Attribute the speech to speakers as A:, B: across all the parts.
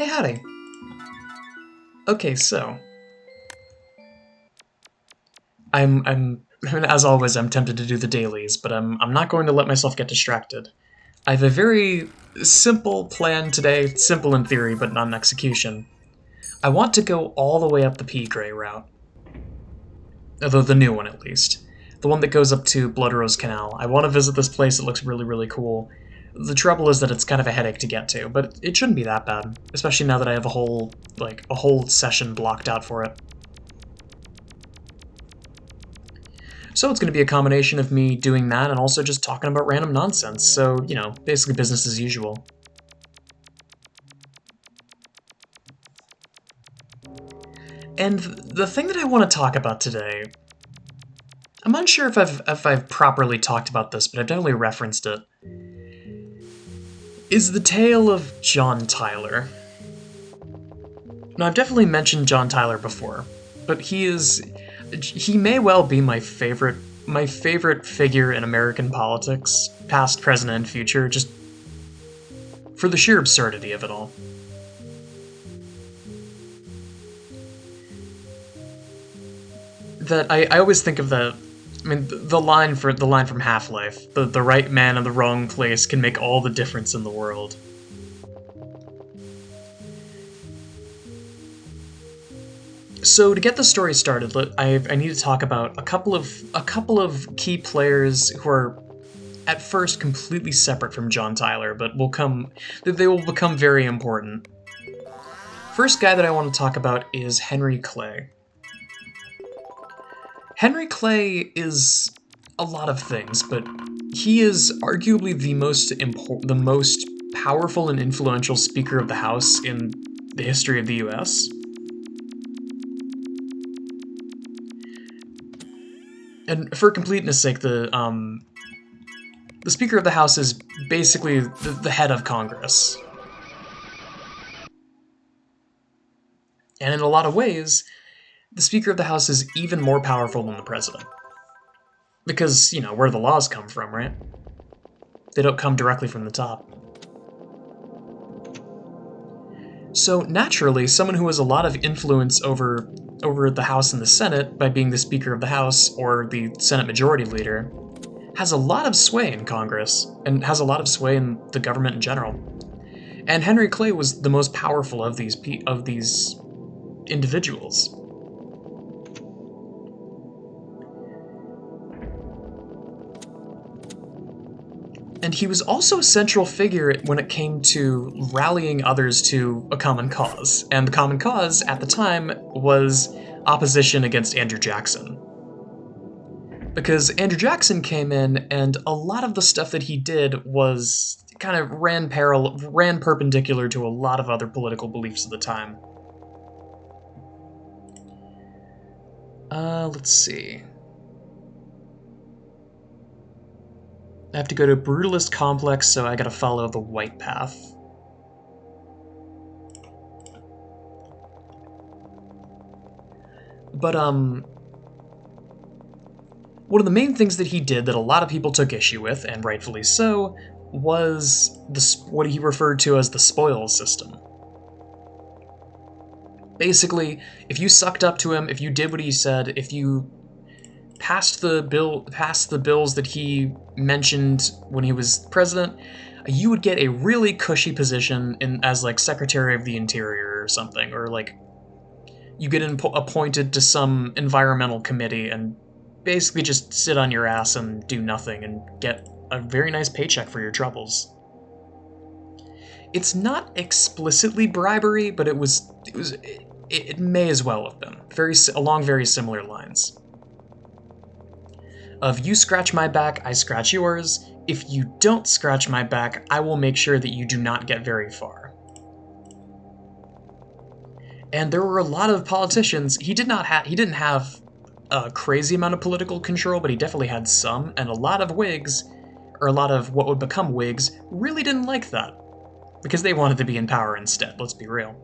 A: Hey, howdy. Okay, so I'm as always I'm tempted to do the dailies, but I'm not going to let myself get distracted. I have a very simple plan today, simple in theory, but not in execution. I want to go all the way up the PGray route, although the new one at least, the one that goes up to Blood Rose Canal. I want to visit this place. It looks really cool. The trouble is that it's kind of a headache to get to, but it shouldn't be that bad, especially now that I have a whole session blocked out for it. So it's going to be a combination of me doing that and also just talking about random nonsense, so, you know, basically business as usual. And the thing that I want to talk about today, I'm unsure if I've properly talked about this, but I've definitely referenced it, is the tale of John Tyler. Now, I've definitely mentioned John Tyler before, but he may well be my favorite figure in American politics, past, present, and future, just for the sheer absurdity of it all. That I always think of the line from Half-Life, the right man in the wrong place can make all the difference in the world. So to get the story started, I need to talk about a couple of key players who are at first completely separate from John Tyler, but they will become very important. First guy that I want to talk about is Henry Clay. Henry Clay is a lot of things, but he is arguably the most powerful and influential Speaker of the House in the history of the U.S. And for completeness' sake, the Speaker of the House is basically the head of Congress. And in a lot of ways, the Speaker of the House is even more powerful than the President. Because, you know, where the laws come from, right? They don't come directly from the top. So naturally, someone who has a lot of influence over the House and the Senate by being the Speaker of the House or the Senate Majority Leader has a lot of sway in Congress and has a lot of sway in the government in general. And Henry Clay was the most powerful of these individuals. And he was also a central figure when it came to rallying others to a common cause. And the common cause, at the time, was opposition against Andrew Jackson. Because Andrew Jackson came in, and a lot of the stuff that he did was kind of ran perpendicular to a lot of other political beliefs at the time. Let's see. I have to go to Brutalist Complex, so I gotta follow the white path. But, one of the main things that he did that a lot of people took issue with, and rightfully so, was what he referred to as the spoils system. Basically, if you sucked up to him, if you did what he said, if you passed the bills that he mentioned when he was president, you would get a really cushy position as like Secretary of the Interior or something, or like you get appointed to some environmental committee and basically just sit on your ass and do nothing and get a very nice paycheck for your troubles. It's not explicitly bribery, but it may as well have been along very similar lines. Of you scratch my back, I scratch yours. If you don't scratch my back, I will make sure that you do not get very far. And there were a lot of politicians. He didn't have a crazy amount of political control, but he definitely had some, and a lot of Whigs, or a lot of what would become Whigs, really didn't like that. Because they wanted to be in power instead, let's be real.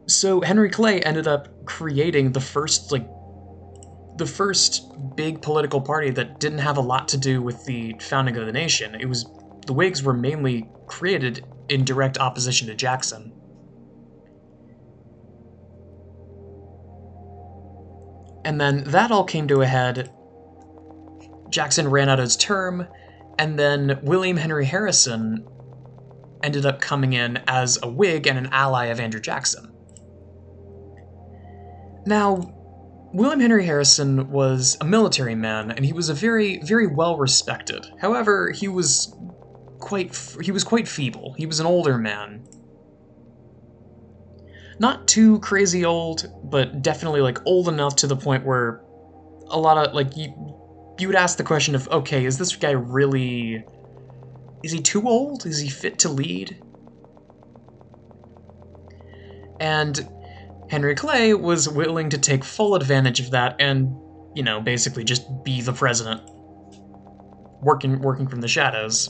A: So Henry Clay ended up creating the first big political party that didn't have a lot to do with the founding of the nation. The Whigs were mainly created in direct opposition to Jackson. And then that all came to a head. Jackson ran out his term, and then William Henry Harrison ended up coming in as a Whig and an ally of Andrew Jackson. Now, William Henry Harrison was a military man, and he was a very, very well respected. However, he was quite feeble. He was an older man. Not too crazy old, but definitely like old enough to the point where a lot of like you would ask the question of, okay, is this guy really, is he too old? Is he fit to lead? And Henry Clay was willing to take full advantage of that and, you know, basically just be the president, working from the shadows.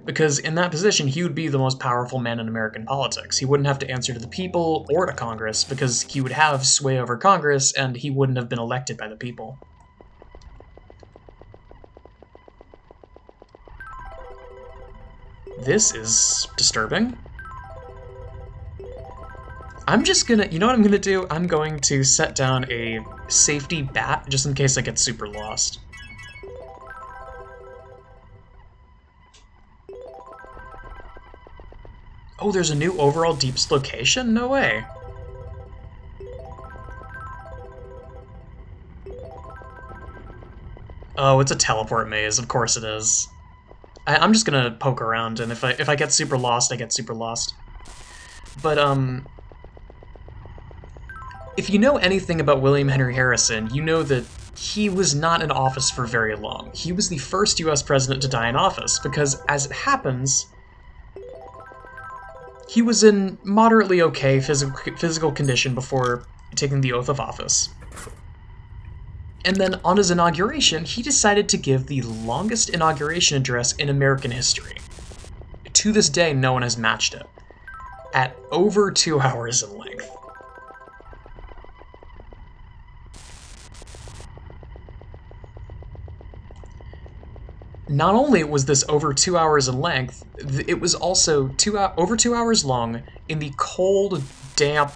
A: Because in that position, he would be the most powerful man in American politics. He wouldn't have to answer to the people or to Congress, because he would have sway over Congress, and he wouldn't have been elected by the people. This is disturbing. I'm just gonna, you know what I'm gonna do? I'm going to set down a safety bat, just in case I get super lost. Oh, there's a new overall deepest location? No way. Oh, it's a teleport maze, of course it is. I'm just gonna poke around, and if I get super lost, I get super lost. But, if you know anything about William Henry Harrison, you know that he was not in office for very long. He was the first US president to die in office, because, as it happens, he was in moderately okay physical condition before taking the oath of office. And then, on his inauguration, he decided to give the longest inauguration address in American history. To this day, no one has matched it. At over 2 hours in length. Not only was this over 2 hours in length, it was also over 2 hours long in the cold, damp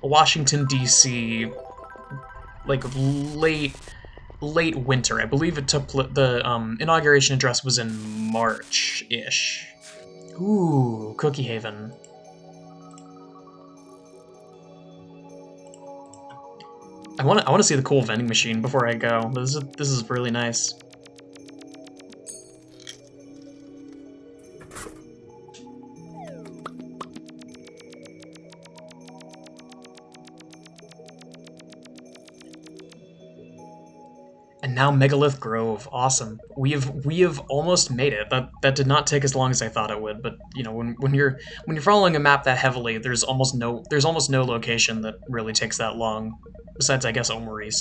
A: Washington, D.C., like late winter. I believe it took the inauguration address was in March-ish. Ooh, Cookie Haven. I want to see the cool vending machine before I go. This is really nice. And now Megalith Grove, awesome. We have almost made it. That did not take as long as I thought it would, but you know, when you're following a map that heavily, there's almost no location that really takes that long, besides I guess Omaris.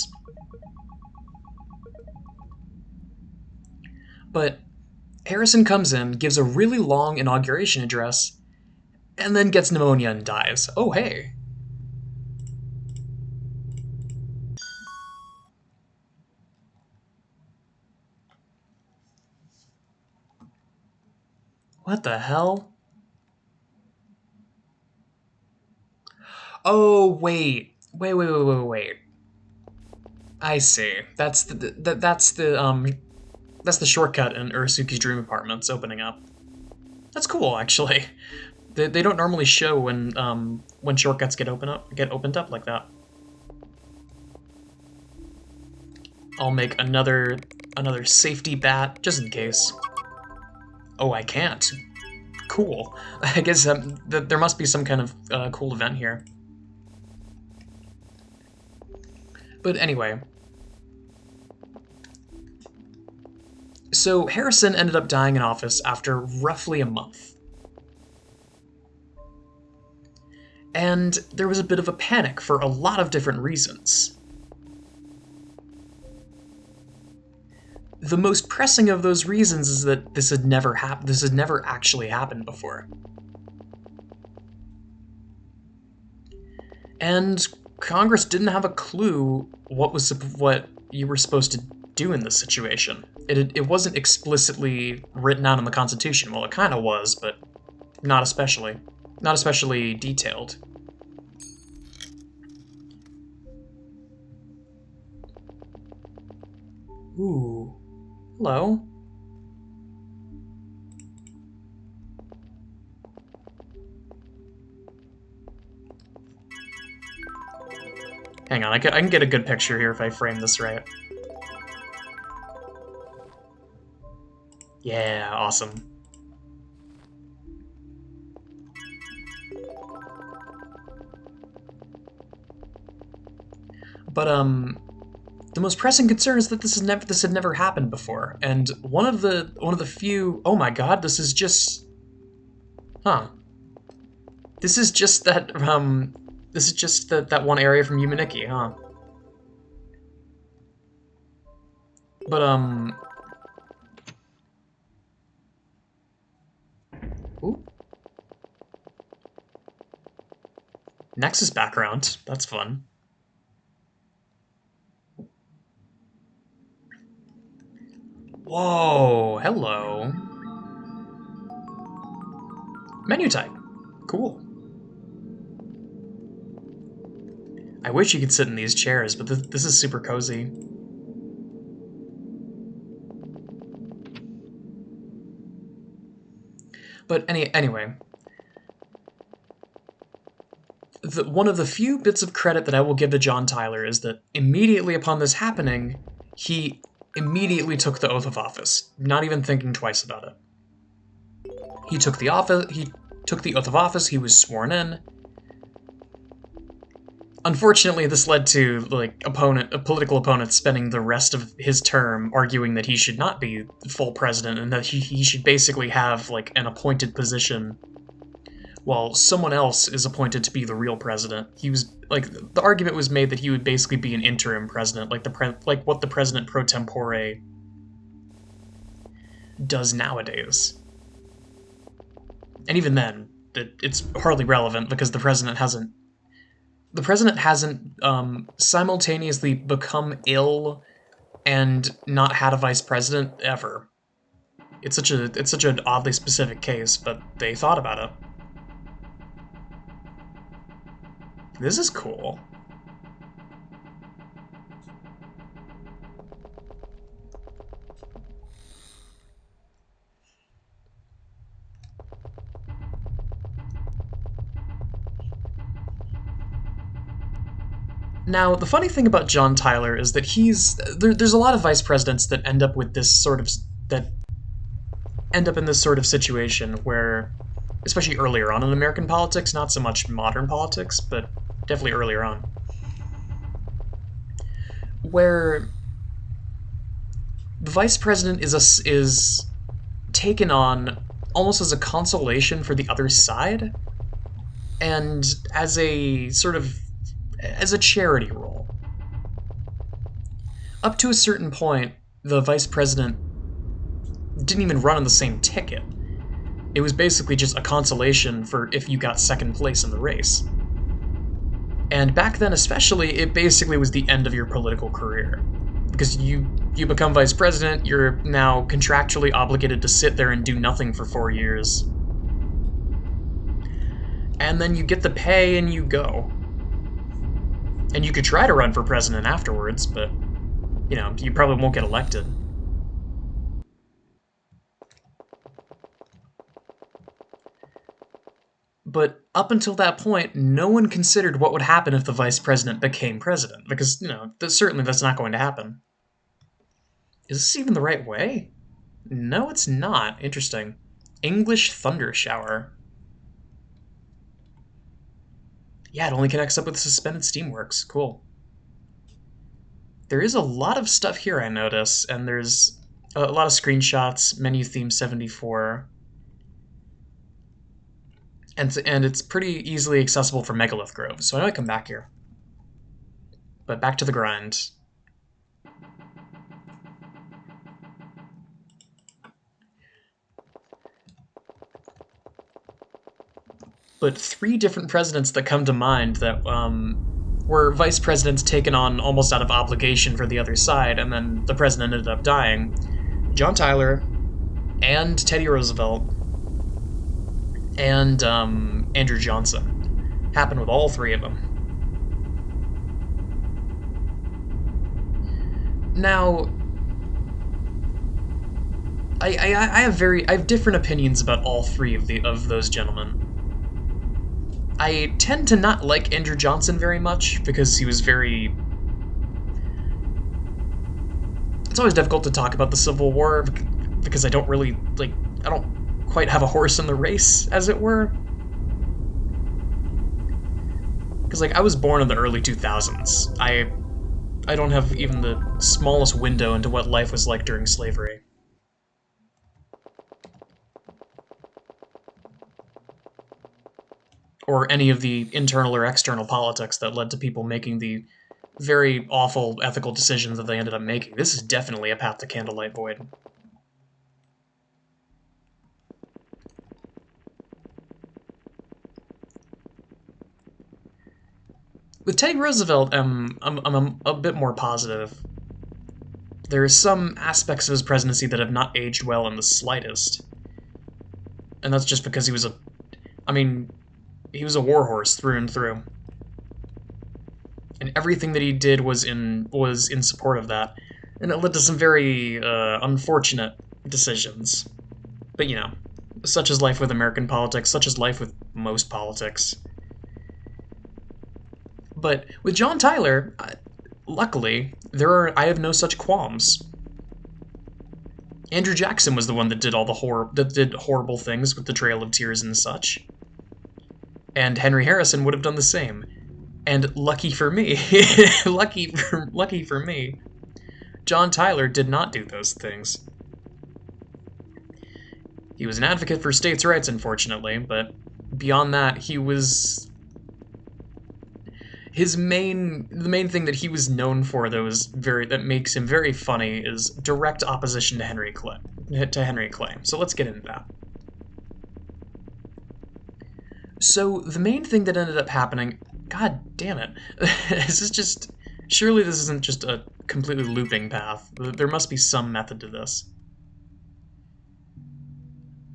A: But Harrison comes in, gives a really long inauguration address, and then gets pneumonia and dies. Oh hey. What the hell? Oh, wait. Wait. I see. That's the shortcut in Urasuki's Dream Apartments opening up. That's cool, actually. They don't normally show when shortcuts get opened up like that. I'll make another safety bat just in case. Oh, I can't. Cool. I guess there must be some kind of cool event here. But anyway. So Harrison ended up dying in office after roughly a month. And there was a bit of a panic for a lot of different reasons. The most pressing of those reasons is that this had never actually happened before. And Congress didn't have a clue what you were supposed to do in this situation. It wasn't explicitly written out in the Constitution. Well, it kind of was, but Not especially. Not especially detailed. Ooh. Hello. Hang on, I can get a good picture here if I frame this right. Yeah, awesome. But the most pressing concern is that this had never happened before, and one of the few. Oh my God, this is just. Huh. This is just that This is just that one area from Yumaniki, huh? But Ooh. Nexus background. That's fun. Whoa, hello. Menu type. Cool. I wish you could sit in these chairs, but this is super cozy. But anyway, one of the few bits of credit that I will give to John Tyler is that immediately upon this happening, he immediately took the oath of office, not even thinking twice about it. He took the oath of office, he was sworn in. Unfortunately, this led to political opponents spending the rest of his term arguing that he should not be full president and that he should basically have like an appointed position while someone else is appointed to be the real president. He was like the argument was made that he would basically be an interim president, like what the president pro tempore does nowadays. And even then, it's hardly relevant because the president hasn't simultaneously become ill and not had a vice president ever. It's such an oddly specific case, but they thought about it. This is cool. Now, the funny thing about John Tyler is that there's a lot of vice presidents that end up in this sort of situation where, especially earlier on in American politics, not so much modern politics, but definitely earlier on, where the vice president is taken on almost as a consolation for the other side, and as a charity role. Up to a certain point, the vice president didn't even run on the same ticket. It was basically just a consolation for if you got second place in the race. And back then especially, it basically was the end of your political career. Because you become vice president, you're now contractually obligated to sit there and do nothing for 4 years. And then you get the pay and you go. And you could try to run for president afterwards, but, you probably won't get elected. But up until that point, no one considered what would happen if the vice president became president, because, certainly that's not going to happen. Is this even the right way? No, it's not. Interesting. English Thunderstorm. Yeah, it only connects up with suspended Steamworks. Cool. There is a lot of stuff here I notice, and there's a lot of screenshots, menu theme 74. And it's pretty easily accessible for Megalith Grove, so I might come back here. But back to the grind. But 3 different presidents that come to mind that were vice presidents taken on almost out of obligation for the other side, and then the president ended up dying. John Tyler and Teddy Roosevelt and Andrew Johnson. Happened with all three of them. Now, I have different opinions about all three of those gentlemen. I tend to not like Andrew Johnson very much because he was very. It's always difficult to talk about the Civil War because I don't really I don't quite have a horse in the race, as it were. Because I was born in the early 2000s. I don't have even the smallest window into what life was like during slavery. Or any of the internal or external politics that led to people making the very awful ethical decisions that they ended up making. This is definitely a path to Candlelight Void. With Teddy Roosevelt, I'm a bit more positive. There are some aspects of his presidency that have not aged well in the slightest. And that's just because he was he was a warhorse through and through. And everything that he did was in support of that. And it led to some very unfortunate decisions. But such is life with American politics, such is life with most politics. But with John Tyler, luckily, I have no such qualms. Andrew Jackson was the one that did all the horrible things with the Trail of Tears and such. And Henry Harrison would have done the same. And lucky for me, lucky for me, John Tyler did not do those things. He was an advocate for states' rights, unfortunately, but beyond that, the main thing that he was known for that makes him very funny is direct opposition to Henry Clay. So let's get into that. So the main thing that ended up happening, god damn it, surely this isn't just a completely looping path. There must be some method to this.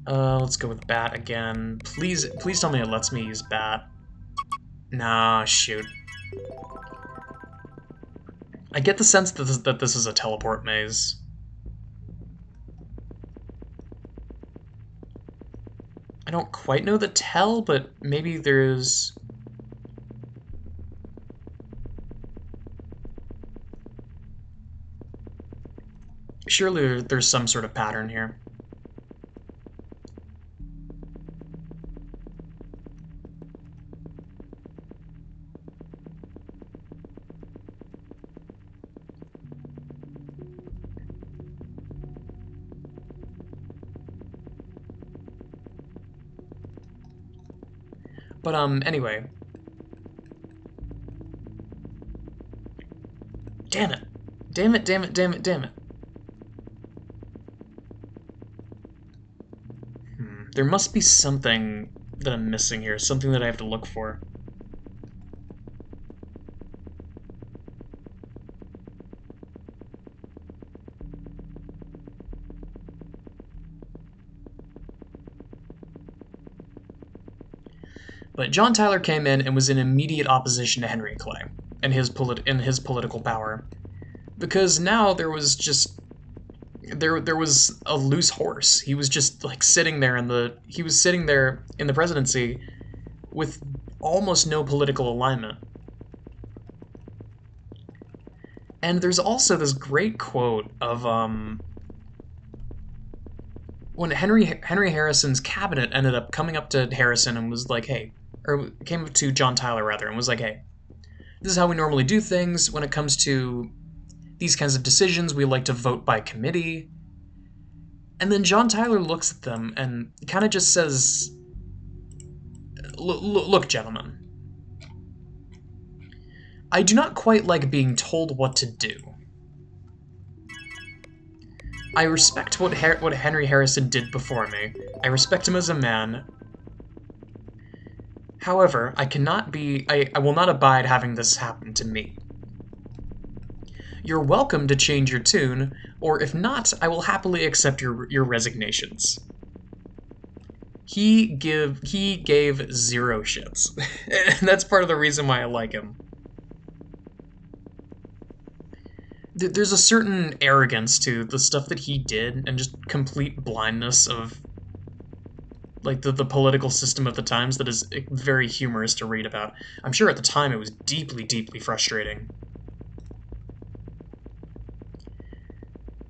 A: Let's go with bat again. Please tell me it lets me use bat. Nah, shoot. I get the sense that this is a teleport maze. I don't quite know the tell, but maybe there's... Surely there's some sort of pattern here. But, anyway. Damn it. Damn it, damn it, damn it, damn it. There must be something that I'm missing here, something that I have to look for. But John Tyler came in and was in immediate opposition to Henry Clay and his political power, because now there was just there was a loose horse. He was just sitting there in the presidency with almost no political alignment. And there's also this great quote of when Henry Harrison's cabinet ended up coming up to Harrison and was like, hey, or came up to John Tyler rather, and was like, hey, this is how we normally do things when it comes to these kinds of decisions. We like to vote by committee. And then John Tyler looks at them and kind of just says, look, gentlemen, I do not quite like being told what to do. I respect what Henry Harrison did before me. I respect him as a man. However, I will not abide having this happen to me. You're welcome to change your tune, or if not, I will happily accept your resignations. he gave zero shits. And that's part of the reason why I like him. There's a certain arrogance to the stuff that he did, and just complete blindness of like the political system of the times that is very humorous to read about. I'm sure at the time it was deeply, deeply frustrating.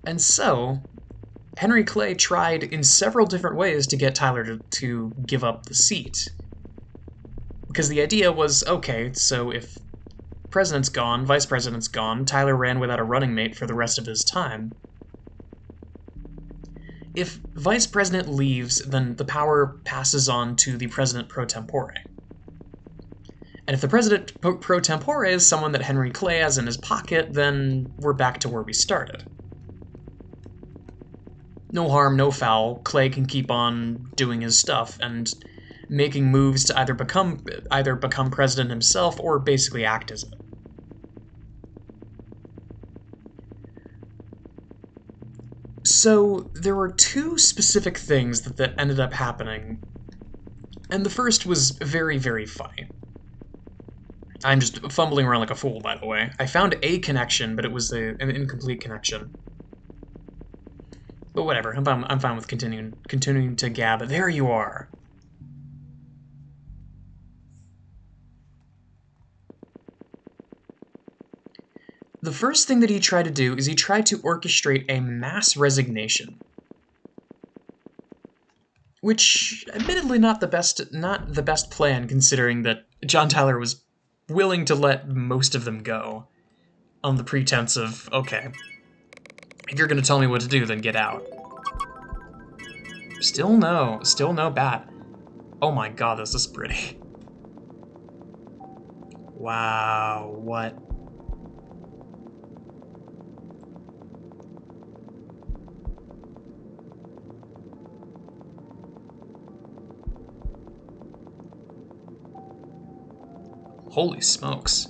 A: And so, Henry Clay tried in several different ways to get Tyler to give up the seat. Because the idea was, okay, so if president's gone, vice president's gone, Tyler ran without a running mate for the rest of his time. If vice president leaves, then the power passes on to the president pro tempore. And if the president pro tempore is someone that Henry Clay has in his pocket, then we're back to where we started. No harm, no foul. Clay can keep on doing his stuff and making moves to either become president himself or basically act as it. So there were two specific things that ended up happening, and the first was very, very funny. I'm just fumbling around like a fool, by the way. I found a connection, but it was an incomplete connection. But whatever, I'm fine with continuing to gab. There you are. The first thing that he tried to do is he tried to orchestrate a mass resignation. Which, admittedly, not the best plan, considering that John Tyler was willing to let most of them go on the pretense of, okay, if you're going to tell me what to do, then get out. Still no bat. Oh my god, this is pretty. Wow, what? Holy smokes.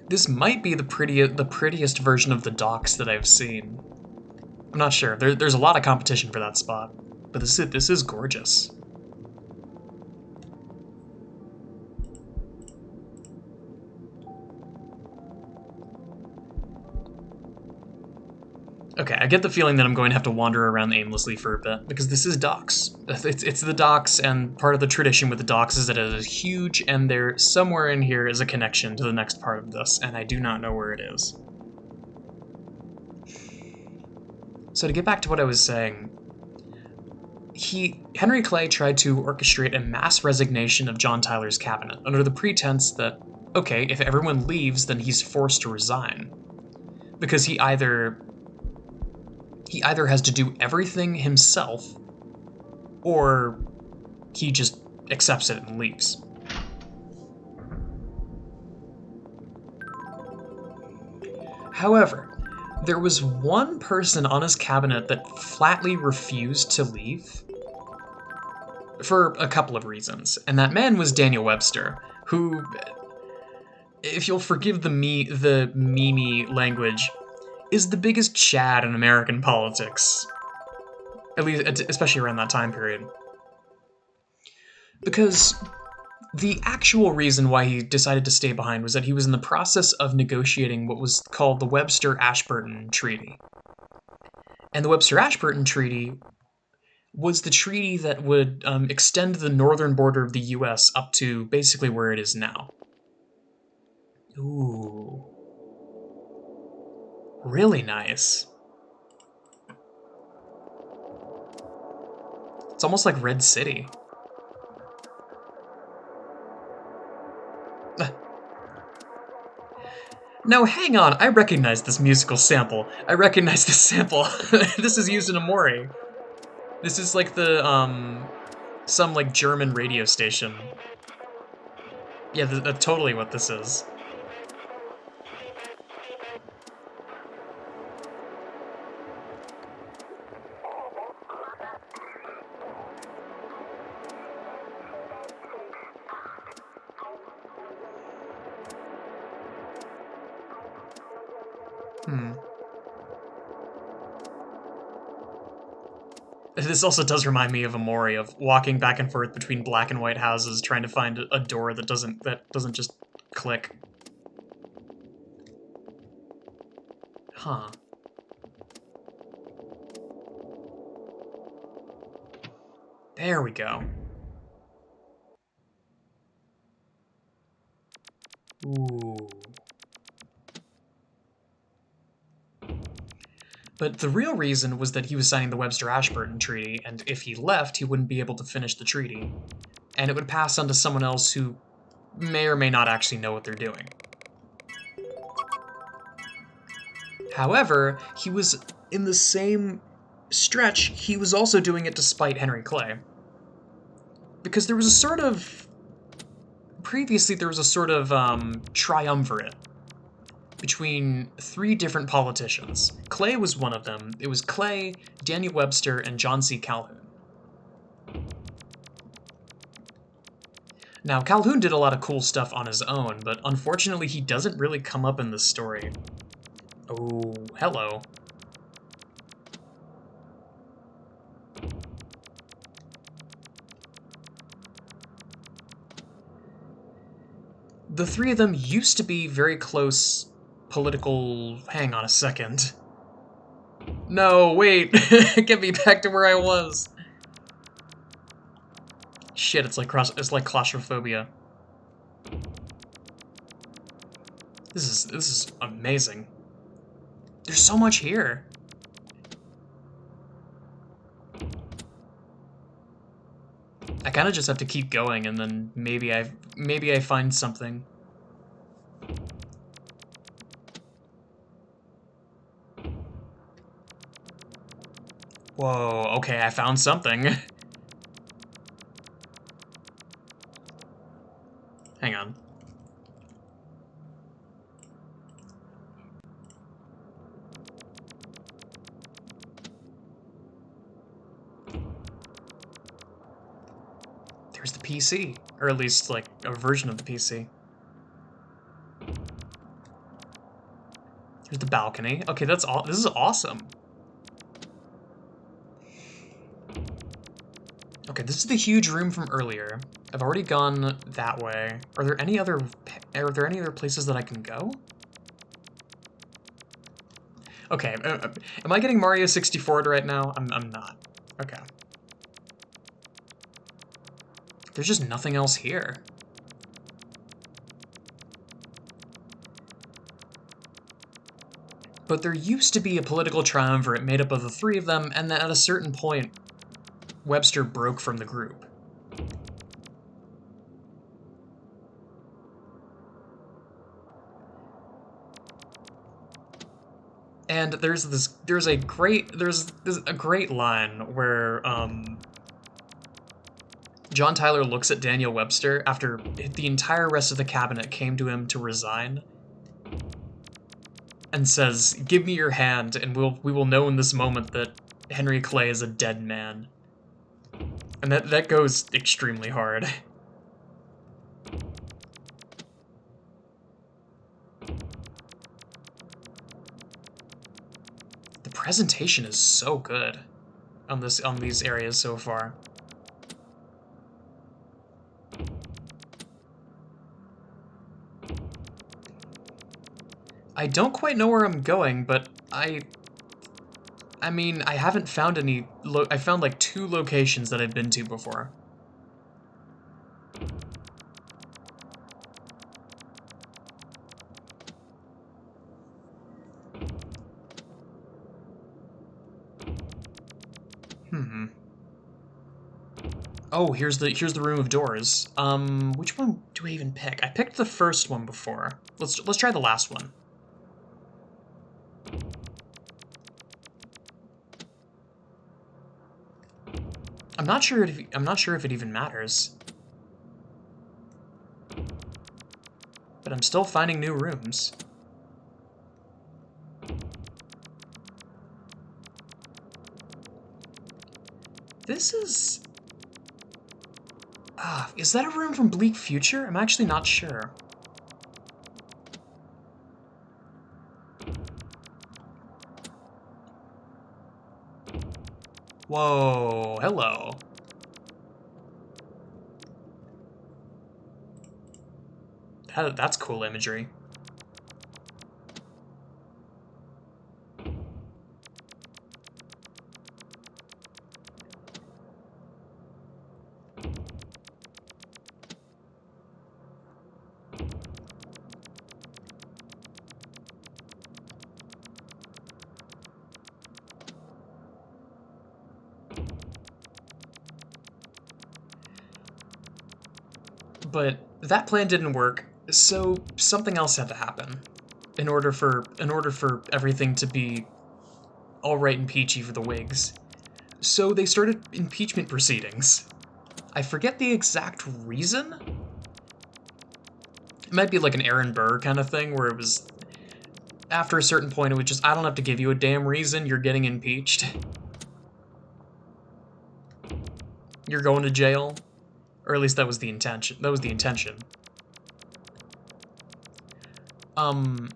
A: This might be the prettiest version of the docks that I've seen. I'm not sure. There's a lot of competition for that spot, but this is gorgeous. Okay, I get the feeling that I'm going to have to wander around aimlessly for a bit, because this is docks. It's the docks, and part of the tradition with the docks is that it is huge, and there somewhere in here is a connection to the next part of this, and I do not know where it is. So to get back to what I was saying, Henry Clay tried to orchestrate a mass resignation of John Tyler's cabinet, under the pretense that, okay, if everyone leaves, then he's forced to resign. Because he either has to do everything himself, or he just accepts it and leaves. However, there was one person on his cabinet that flatly refused to leave for a couple of reasons, and that man was Daniel Webster, who, if you'll forgive the meme language, is the biggest Chad in American politics. At least, especially around that time period. Because the actual reason why he decided to stay behind was that he was in the process of negotiating what was called the Webster-Ashburton Treaty. And the Webster-Ashburton Treaty was the treaty that would extend the northern border of the US up to basically where it is now. Ooh. Really nice. It's almost like Red City. Now, hang on, I recognize this musical sample. I recognize this sample. This is used in Amori. This is like the, some, like, German radio station. Yeah, that's totally what this is. Hmm. This also does remind me of Amori, of walking back and forth between black and white houses, trying to find a door that doesn't just click. Huh. There we go. Ooh. But the real reason was that he was signing the Webster-Ashburton Treaty, and if he left, he wouldn't be able to finish the treaty. And it would pass on to someone else who may or may not actually know what they're doing. However, he was in the same stretch, he was also doing it despite Henry Clay. Because there was a sort of... Previously, there was a sort of triumvirate between three different politicians. Clay was one of them. It was Clay, Daniel Webster, and John C. Calhoun. Now, Calhoun did a lot of cool stuff on his own, but unfortunately he doesn't really come up in the story. Oh, hello. The three of them used to be very close political... Hang on a second. No, wait! Get me back to where I was! Shit, it's like claustrophobia. This is amazing. There's so much here. I kind of just have to keep going, and then maybe I find something. Whoa, okay, I found something. Hang on. There's the PC, or at least, like, a version of the PC. There's the balcony. Okay, that's all. This is awesome. Okay, this is the huge room from earlier. I've already gone that way. Are there any other places that I can go? Okay, am I getting Mario 64'd right now? I'm not. Okay. There's just nothing else here. But there used to be a political triumvirate made up of the three of them, and then at a certain point, Webster broke from the group. And there's a great line where John Tyler looks at Daniel Webster after the entire rest of the cabinet came to him to resign, and says, "Give me your hand, and we will know in this moment that Henry Clay is a dead man." And that goes extremely hard. The presentation is so good on these areas so far. I don't quite know where I'm going, but I mean, I haven't found any... I found like 2 locations that I've been to before. Oh, here's the room of doors. Which one do I even pick? I picked the first one before. Let's try the last one. I'm not sure if it even matters. But I'm still finding new rooms. This is... is that a room from Bleak Future? I'm actually not sure. Whoa, hello. That's cool imagery. But that plan didn't work, so something else had to happen in order for everything to be all right and peachy for the Whigs. So they started impeachment proceedings. I forget the exact reason. It might be like an Aaron Burr kind of thing, where it was after a certain point, it was just, I don't have to give you a damn reason, you're getting impeached. You're going to jail. Or at least that was the intention. That was the intention. Um,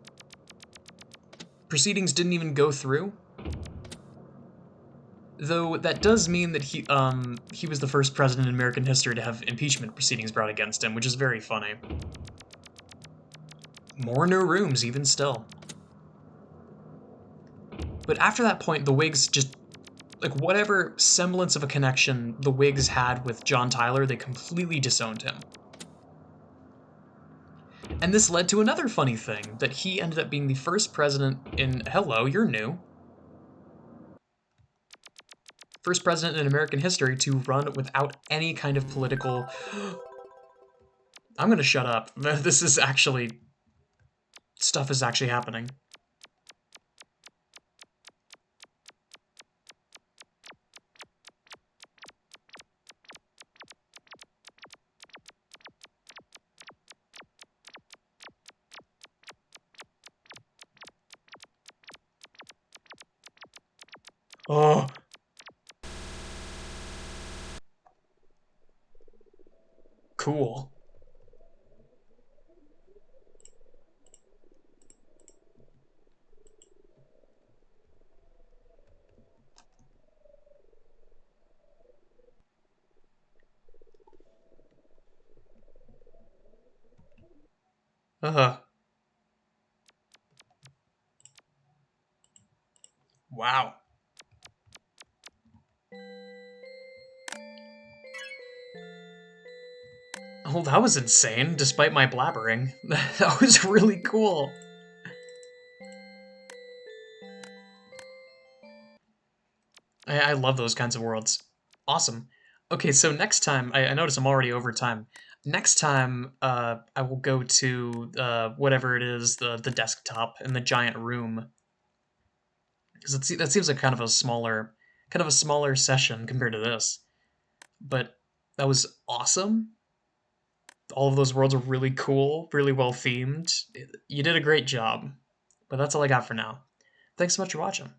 A: Proceedings didn't even go through. Though that does mean that he was the first president in American history to have impeachment proceedings brought against him, which is very funny. More new rooms, even still. But after that point, the Whigs just, like, whatever semblance of a connection the Whigs had with John Tyler, they completely disowned him. And this led to another funny thing, that he ended up being the first president in, hello, you're new, first president in American history to run without any kind of political... I'm gonna shut up. This is actually... Stuff is actually happening. Oh. Cool. Wow. Oh, that was insane, despite my blabbering. That was really cool. I love those kinds of worlds. Awesome. Okay, so next time, I notice I'm already over time. Next time, I will go to whatever it is, the desktop in the giant room, because that seems like kind of a smaller session compared to this. But that was awesome. All of those worlds are really cool, really well themed. You did a great job. But that's all I got for now. Thanks so much for watching.